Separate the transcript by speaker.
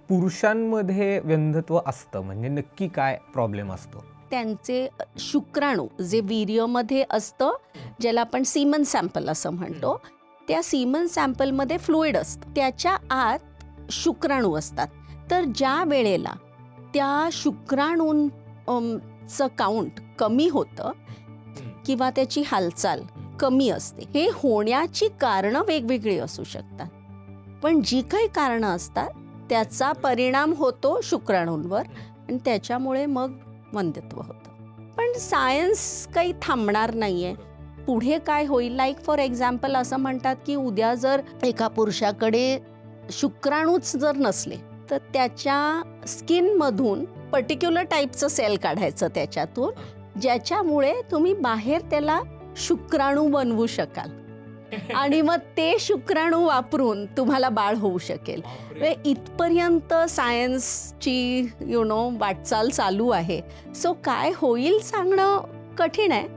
Speaker 1: पुरुषांमध्ये व्यंधत्व असतं म्हणजे नक्की काय प्रॉब्लेम असतो?
Speaker 2: त्यांचे शुक्राणू जे वीर्यामध्ये असतं, ज्याला आपण सीमन सॅम्पल असं म्हणतो, त्या सीमन सॅम्पलमध्ये फ्लुइड असतं, त्याच्या आत शुक्राणू असतात. तर ज्या वेळेला त्या शुक्राणूंचं काउंट कमी होतं किंवा त्याची हालचाल कमी असते, हे होण्याची कारणं वेगवेगळी असू शकतात. पण जी काही कारणं असतात त्याचा परिणाम होतो शुक्राणूंवर आणि त्याच्यामुळे मग वंध्यत्व होतं. पण सायन्स काही थांबणार नाहीये. पुढे काय होईल, लाईक फॉर एक्झाम्पल असं म्हणतात की उद्या जर एका पुरुषाकडे शुक्राणूच जर नसले तर त्याच्या स्किनमधून पर्टिक्युलर टाईपचं सेल काढायचं त्याच्यातून, ज्याच्यामुळे तुम्ही बाहेर त्याला शुक्राणू बनवू शकाल आणि मग ते शुक्राणू वापरून तुम्हाला बाळ होऊ शकेल. इथपर्यंत सायन्सची वाटचाल चालू आहे. सो काय होईल सांगणं कठीण आहे.